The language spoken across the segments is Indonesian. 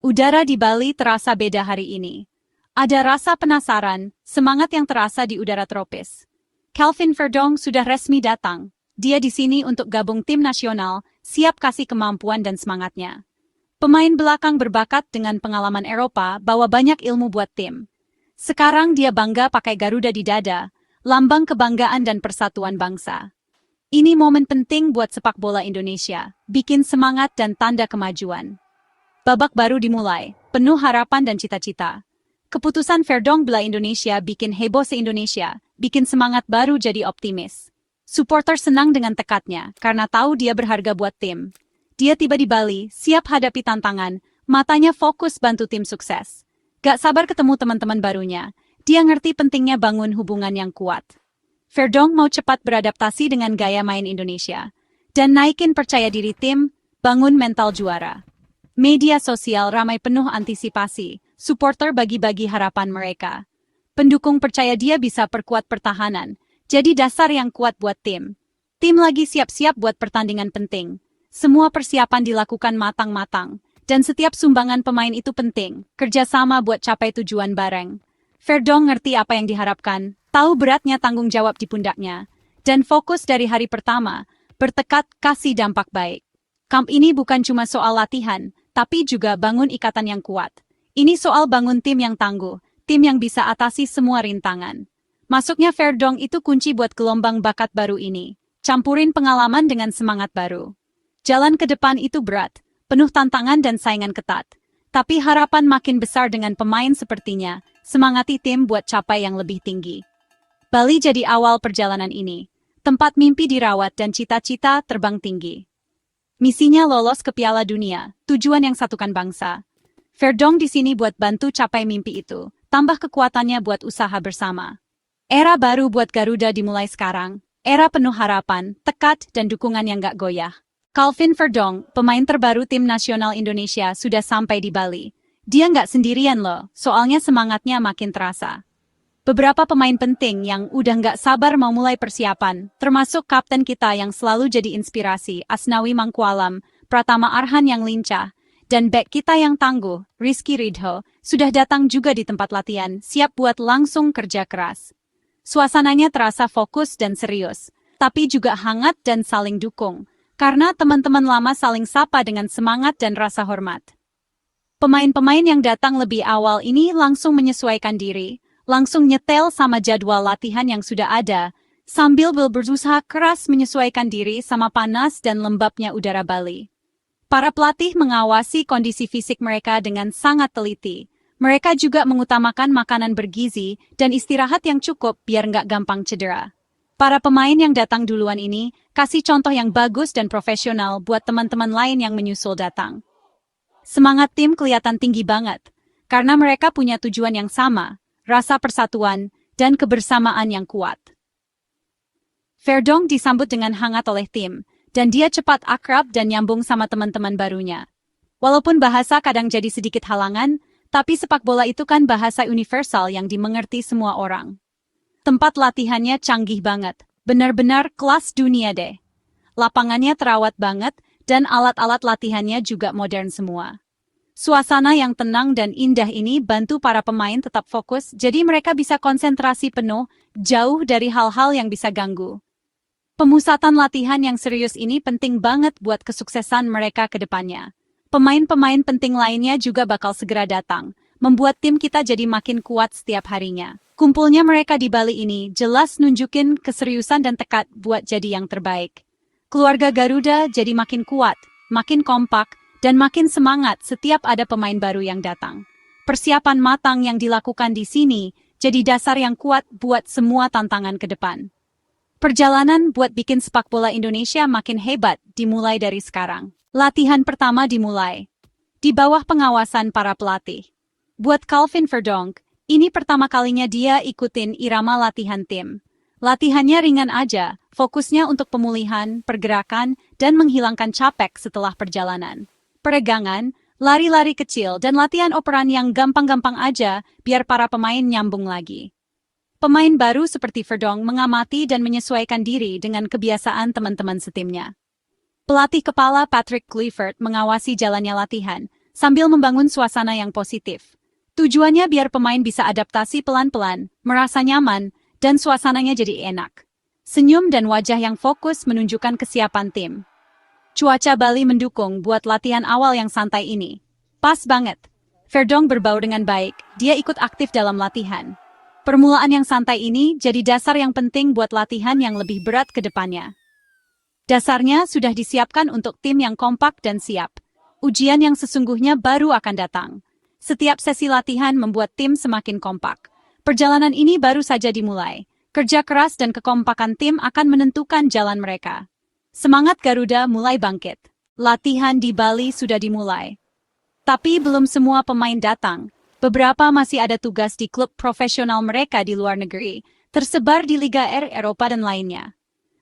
Udara di Bali terasa beda hari ini. Ada rasa penasaran, semangat yang terasa di udara tropis. Kelvin Verdonk sudah resmi datang. Dia di sini untuk gabung tim nasional, siap kasih kemampuan dan semangatnya. Pemain belakang berbakat dengan pengalaman Eropa bawa banyak ilmu buat tim. Sekarang dia bangga pakai Garuda di dada, lambang kebanggaan dan persatuan bangsa. Ini momen penting buat sepak bola Indonesia, bikin semangat dan tanda kemajuan. Babak baru dimulai, penuh harapan dan cita-cita. Keputusan Verdonk bela Indonesia bikin heboh se-Indonesia, bikin semangat baru jadi optimis. Supporter senang dengan tekadnya, karena tahu dia berharga buat tim. Dia tiba di Bali, siap hadapi tantangan, matanya fokus bantu tim sukses. Gak sabar ketemu teman-teman barunya, dia ngerti pentingnya bangun hubungan yang kuat. Verdonk mau cepat beradaptasi dengan gaya main Indonesia, dan naikin percaya diri tim, bangun mental juara. Media sosial ramai penuh antisipasi, supporter bagi-bagi harapan mereka. Pendukung percaya dia bisa perkuat pertahanan, jadi dasar yang kuat buat tim. Tim lagi siap-siap buat pertandingan penting. Semua persiapan dilakukan matang-matang, dan setiap sumbangan pemain itu penting, kerjasama buat capai tujuan bareng. Verdonk ngerti apa yang diharapkan, tahu beratnya tanggung jawab di pundaknya, dan fokus dari hari pertama, bertekad kasih dampak baik. Kamp ini bukan cuma soal latihan, tapi juga bangun ikatan yang kuat. Ini soal bangun tim yang tangguh, tim yang bisa atasi semua rintangan. Masuknya Verdonk itu kunci buat gelombang bakat baru ini. Campurin pengalaman dengan semangat baru. Jalan ke depan itu berat, penuh tantangan dan saingan ketat. Tapi harapan makin besar dengan pemain sepertinya, semangati tim buat capai yang lebih tinggi. Bali jadi awal perjalanan ini. Tempat mimpi dirawat dan cita-cita terbang tinggi. Misinya lolos ke Piala Dunia, tujuan yang satukan bangsa. Verdonk di sini buat bantu capai mimpi itu, tambah kekuatannya buat usaha bersama. Era baru buat Garuda dimulai sekarang, era penuh harapan, tekad, dan dukungan yang gak goyah. Kelvin Verdonk, pemain terbaru tim nasional Indonesia, sudah sampai di Bali. Dia nggak sendirian loh, soalnya semangatnya makin terasa. Beberapa pemain penting yang udah nggak sabar mau mulai persiapan, termasuk kapten kita yang selalu jadi inspirasi, Asnawi Mangkualam, Pratama Arhan yang lincah, dan bek kita yang tangguh, Rizky Ridho, sudah datang juga di tempat latihan, siap buat langsung kerja keras. Suasananya terasa fokus dan serius, tapi juga hangat dan saling dukung, karena teman-teman lama saling sapa dengan semangat dan rasa hormat. Pemain-pemain yang datang lebih awal ini langsung menyesuaikan diri, langsung nyetel sama jadwal latihan yang sudah ada, sambil berusaha keras menyesuaikan diri sama panas dan lembabnya udara Bali. Para pelatih mengawasi kondisi fisik mereka dengan sangat teliti. Mereka juga mengutamakan makanan bergizi dan istirahat yang cukup biar nggak gampang cedera. Para pemain yang datang duluan ini kasih contoh yang bagus dan profesional buat teman-teman lain yang menyusul datang. Semangat tim kelihatan tinggi banget, karena mereka punya tujuan yang sama, rasa persatuan, dan kebersamaan yang kuat. Verdonk disambut dengan hangat oleh tim, dan dia cepat akrab dan nyambung sama teman-teman barunya. Walaupun bahasa kadang jadi sedikit halangan, tapi sepak bola itu kan bahasa universal yang dimengerti semua orang. Tempat latihannya canggih banget, benar-benar kelas dunia deh. Lapangannya terawat banget, dan alat-alat latihannya juga modern semua. Suasana yang tenang dan indah ini bantu para pemain tetap fokus, jadi mereka bisa konsentrasi penuh, jauh dari hal-hal yang bisa ganggu. Pemusatan latihan yang serius ini penting banget buat kesuksesan mereka ke depannya. Pemain-pemain penting lainnya juga bakal segera datang, membuat tim kita jadi makin kuat setiap harinya. Kumpulnya mereka di Bali ini jelas nunjukin keseriusan dan tekad buat jadi yang terbaik. Keluarga Garuda jadi makin kuat, makin kompak, dan makin semangat setiap ada pemain baru yang datang. Persiapan matang yang dilakukan di sini jadi dasar yang kuat buat semua tantangan ke depan. Perjalanan buat bikin sepak bola Indonesia makin hebat dimulai dari sekarang. Latihan pertama dimulai di bawah pengawasan para pelatih. Buat Kelvin Verdonk, ini pertama kalinya dia ikutin irama latihan tim. Latihannya ringan aja, fokusnya untuk pemulihan, pergerakan, dan menghilangkan capek setelah perjalanan. Peregangan, lari-lari kecil, dan latihan operan yang gampang-gampang aja biar para pemain nyambung lagi. Pemain baru seperti Verdonk mengamati dan menyesuaikan diri dengan kebiasaan teman-teman setimnya. Pelatih kepala Patrick Kluivert mengawasi jalannya latihan, sambil membangun suasana yang positif. Tujuannya biar pemain bisa adaptasi pelan-pelan, merasa nyaman, dan suasananya jadi enak. Senyum dan wajah yang fokus menunjukkan kesiapan tim. Cuaca Bali mendukung buat latihan awal yang santai ini. Pas banget. Verdong berbau dengan baik, dia ikut aktif dalam latihan. Permulaan yang santai ini jadi dasar yang penting buat latihan yang lebih berat ke depannya. Dasarnya sudah disiapkan untuk tim yang kompak dan siap. Ujian yang sesungguhnya baru akan datang. Setiap sesi latihan membuat tim semakin kompak. Perjalanan ini baru saja dimulai. Kerja keras dan kekompakan tim akan menentukan jalan mereka. Semangat Garuda mulai bangkit. Latihan di Bali sudah dimulai. Tapi belum semua pemain datang. Beberapa masih ada tugas di klub profesional mereka di luar negeri, tersebar di Liga Eropa dan lainnya.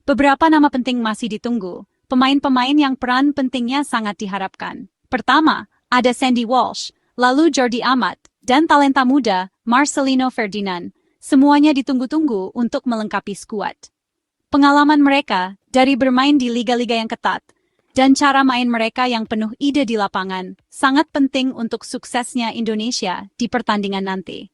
Beberapa nama penting masih ditunggu, pemain-pemain yang peran pentingnya sangat diharapkan. Pertama, ada Sandy Walsh, lalu Jordi Amat, dan talenta muda, Marcelino Ferdinand. Semuanya ditunggu-tunggu untuk melengkapi skuad. Pengalaman mereka dari bermain di liga-liga yang ketat, dan cara main mereka yang penuh ide di lapangan, sangat penting untuk suksesnya Indonesia di pertandingan nanti.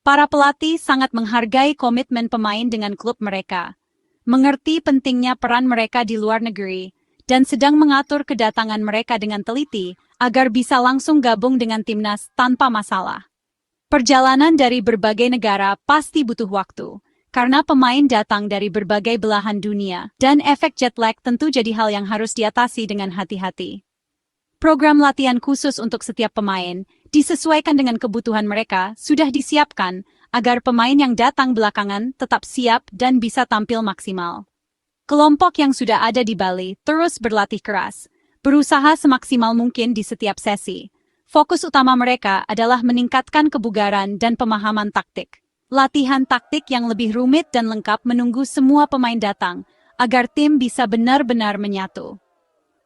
Para pelatih sangat menghargai komitmen pemain dengan klub mereka, mengerti pentingnya peran mereka di luar negeri, dan sedang mengatur kedatangan mereka dengan teliti agar bisa langsung gabung dengan timnas tanpa masalah. Perjalanan dari berbagai negara pasti butuh waktu, karena pemain datang dari berbagai belahan dunia, dan efek jet lag tentu jadi hal yang harus diatasi dengan hati-hati. Program latihan khusus untuk setiap pemain, disesuaikan dengan kebutuhan mereka, sudah disiapkan agar pemain yang datang belakangan tetap siap dan bisa tampil maksimal. Kelompok yang sudah ada di Bali terus berlatih keras, berusaha semaksimal mungkin di setiap sesi. Fokus utama mereka adalah meningkatkan kebugaran dan pemahaman taktik. Latihan taktik yang lebih rumit dan lengkap menunggu semua pemain datang, agar tim bisa benar-benar menyatu.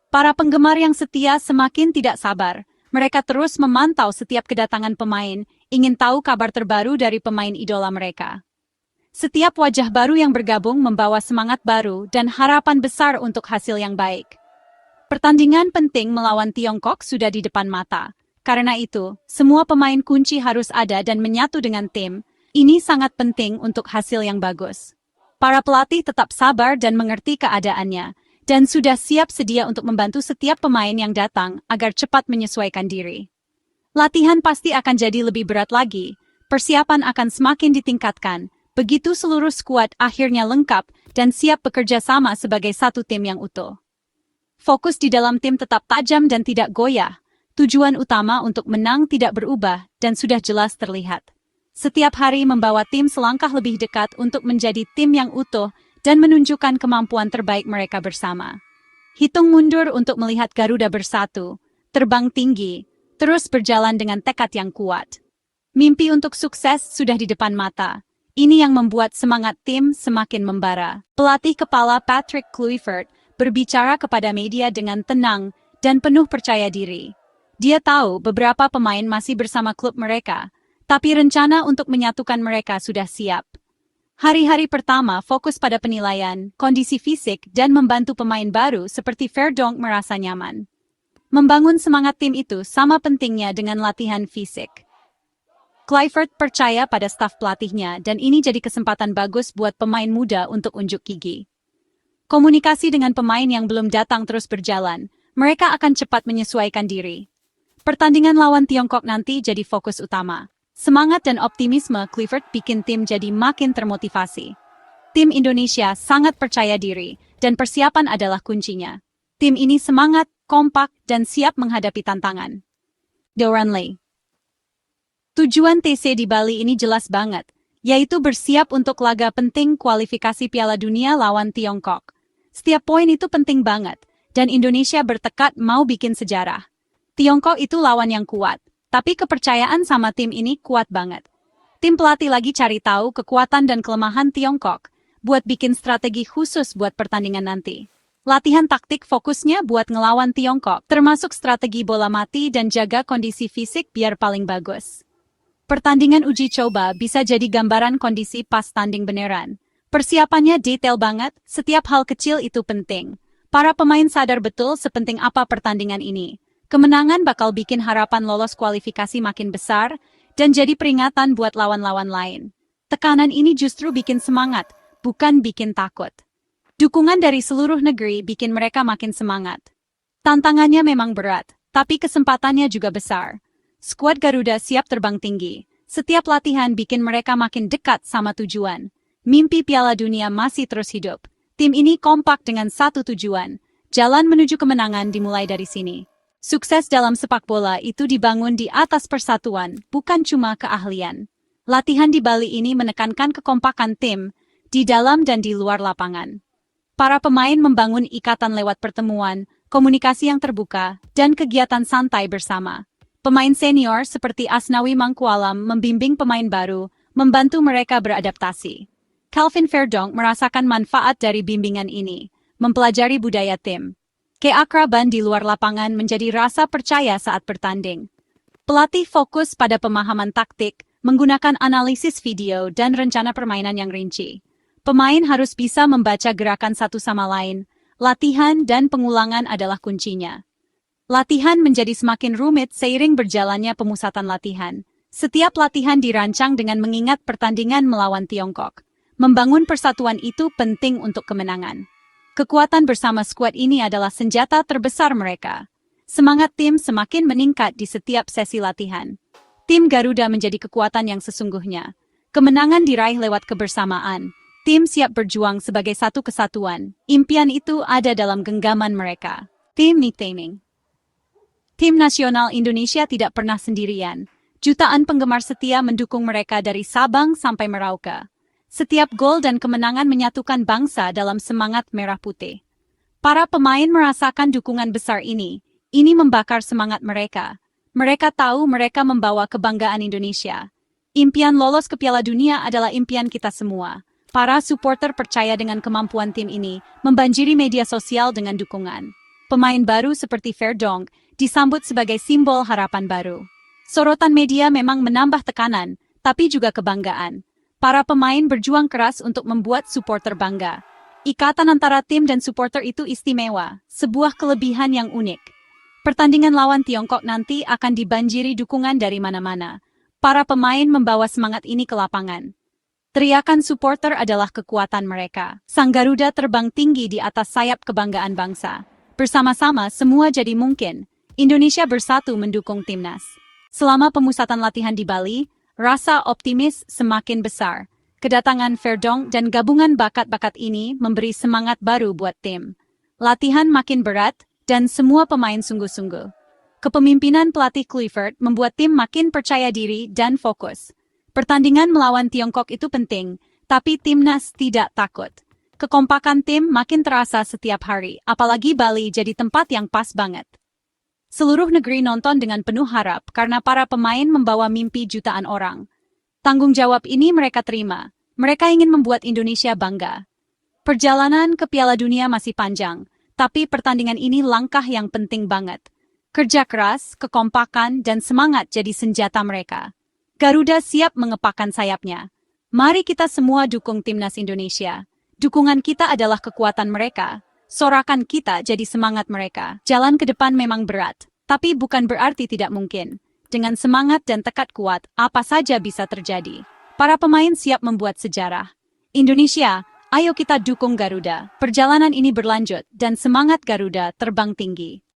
Para penggemar yang setia semakin tidak sabar. Mereka terus memantau setiap kedatangan pemain, ingin tahu kabar terbaru dari pemain idola mereka. Setiap wajah baru yang bergabung membawa semangat baru dan harapan besar untuk hasil yang baik. Pertandingan penting melawan Tiongkok sudah di depan mata. Karena itu, semua pemain kunci harus ada dan menyatu dengan tim. Ini sangat penting untuk hasil yang bagus. Para pelatih tetap sabar dan mengerti keadaannya, dan sudah siap sedia untuk membantu setiap pemain yang datang agar cepat menyesuaikan diri. Latihan pasti akan jadi lebih berat lagi, persiapan akan semakin ditingkatkan, begitu seluruh skuad akhirnya lengkap dan siap bekerja sama sebagai satu tim yang utuh. Fokus di dalam tim tetap tajam dan tidak goyah, tujuan utama untuk menang tidak berubah dan sudah jelas terlihat. Setiap hari membawa tim selangkah lebih dekat untuk menjadi tim yang utuh dan menunjukkan kemampuan terbaik mereka bersama. Hitung mundur untuk melihat Garuda bersatu, terbang tinggi, terus berjalan dengan tekad yang kuat. Mimpi untuk sukses sudah di depan mata. Ini yang membuat semangat tim semakin membara. Pelatih kepala Patrick Kluivert berbicara kepada media dengan tenang dan penuh percaya diri. Dia tahu beberapa pemain masih bersama klub mereka, tapi rencana untuk menyatukan mereka sudah siap. Hari-hari pertama fokus pada penilaian, kondisi fisik, dan membantu pemain baru seperti Verdong merasa nyaman. Membangun semangat tim itu sama pentingnya dengan latihan fisik. Kluivert percaya pada staf pelatihnya dan ini jadi kesempatan bagus buat pemain muda untuk unjuk gigi. Komunikasi dengan pemain yang belum datang terus berjalan, mereka akan cepat menyesuaikan diri. Pertandingan lawan Tiongkok nanti jadi fokus utama. Semangat dan optimisme Kluivert bikin tim jadi makin termotivasi. Tim Indonesia sangat percaya diri, dan persiapan adalah kuncinya. Tim ini semangat, kompak, dan siap menghadapi tantangan. Doranley. Tujuan TC di Bali ini jelas banget, yaitu bersiap untuk laga penting kualifikasi Piala Dunia lawan Tiongkok. Setiap poin itu penting banget, dan Indonesia bertekad mau bikin sejarah. Tiongkok itu lawan yang kuat. Tapi kepercayaan sama tim ini kuat banget. Tim pelatih lagi cari tahu kekuatan dan kelemahan Tiongkok, buat bikin strategi khusus buat pertandingan nanti. Latihan taktik fokusnya buat ngelawan Tiongkok, termasuk strategi bola mati dan jaga kondisi fisik biar paling bagus. Pertandingan uji coba bisa jadi gambaran kondisi pas tanding beneran. Persiapannya detail banget, setiap hal kecil itu penting. Para pemain sadar betul sepenting apa pertandingan ini. Kemenangan bakal bikin harapan lolos kualifikasi makin besar dan jadi peringatan buat lawan-lawan lain. Tekanan ini justru bikin semangat, bukan bikin takut. Dukungan dari seluruh negeri bikin mereka makin semangat. Tantangannya memang berat, tapi kesempatannya juga besar. Skuad Garuda siap terbang tinggi. Setiap latihan bikin mereka makin dekat sama tujuan. Mimpi Piala Dunia masih terus hidup. Tim ini kompak dengan satu tujuan. Jalan menuju kemenangan dimulai dari sini. Sukses dalam sepak bola itu dibangun di atas persatuan, bukan cuma keahlian. Latihan di Bali ini menekankan kekompakan tim, di dalam dan di luar lapangan. Para pemain membangun ikatan lewat pertemuan, komunikasi yang terbuka, dan kegiatan santai bersama. Pemain senior seperti Asnawi Mangkualam membimbing pemain baru, membantu mereka beradaptasi. Calvin Verdonk merasakan manfaat dari bimbingan ini, mempelajari budaya tim. Keakraban di luar lapangan menjadi rasa percaya saat bertanding. Pelatih fokus pada pemahaman taktik, menggunakan analisis video dan rencana permainan yang rinci. Pemain harus bisa membaca gerakan satu sama lain. Latihan dan pengulangan adalah kuncinya. Latihan menjadi semakin rumit seiring berjalannya pemusatan latihan. Setiap latihan dirancang dengan mengingat pertandingan melawan Tiongkok. Membangun persatuan itu penting untuk kemenangan. Kekuatan bersama skuad ini adalah senjata terbesar mereka. Semangat tim semakin meningkat di setiap sesi latihan. Tim Garuda menjadi kekuatan yang sesungguhnya. Kemenangan diraih lewat kebersamaan. Tim siap berjuang sebagai satu kesatuan. Impian itu ada dalam genggaman mereka. Tim nicknaming. Tim nasional Indonesia tidak pernah sendirian. Jutaan penggemar setia mendukung mereka dari Sabang sampai Merauke. Setiap gol dan kemenangan menyatukan bangsa dalam semangat merah putih. Para pemain merasakan dukungan besar ini. Ini membakar semangat mereka. Mereka tahu mereka membawa kebanggaan Indonesia. Impian lolos ke Piala Dunia adalah impian kita semua. Para supporter percaya dengan kemampuan tim ini, membanjiri media sosial dengan dukungan. Pemain baru seperti Verdonk disambut sebagai simbol harapan baru. Sorotan media memang menambah tekanan, tapi juga kebanggaan. Para pemain berjuang keras untuk membuat supporter bangga. Ikatan antara tim dan supporter itu istimewa, sebuah kelebihan yang unik. Pertandingan lawan Tiongkok nanti akan dibanjiri dukungan dari mana-mana. Para pemain membawa semangat ini ke lapangan. Teriakan supporter adalah kekuatan mereka. Sang Garuda terbang tinggi di atas sayap kebanggaan bangsa. Bersama-sama semua jadi mungkin. Indonesia bersatu mendukung timnas. Selama pemusatan latihan di Bali, rasa optimis semakin besar. Kedatangan Verdonk dan gabungan bakat-bakat ini memberi semangat baru buat tim. Latihan makin berat dan semua pemain sungguh-sungguh. Kepemimpinan pelatih Kluivert membuat tim makin percaya diri dan fokus. Pertandingan melawan Tiongkok itu penting, tapi timnas tidak takut. Kekompakan tim makin terasa setiap hari, apalagi Bali jadi tempat yang pas banget. Seluruh negeri nonton dengan penuh harap karena para pemain membawa mimpi jutaan orang. Tanggung jawab ini mereka terima. Mereka ingin membuat Indonesia bangga. Perjalanan ke Piala Dunia masih panjang, tapi pertandingan ini langkah yang penting banget. Kerja keras, kekompakan, dan semangat jadi senjata mereka. Garuda siap mengepakkan sayapnya. Mari kita semua dukung timnas Indonesia. Dukungan kita adalah kekuatan mereka. Sorakan kita jadi semangat mereka. Jalan ke depan memang berat, tapi bukan berarti tidak mungkin. Dengan semangat dan tekad kuat, apa saja bisa terjadi. Para pemain siap membuat sejarah. Indonesia, ayo kita dukung Garuda. Perjalanan ini berlanjut dan semangat Garuda terbang tinggi.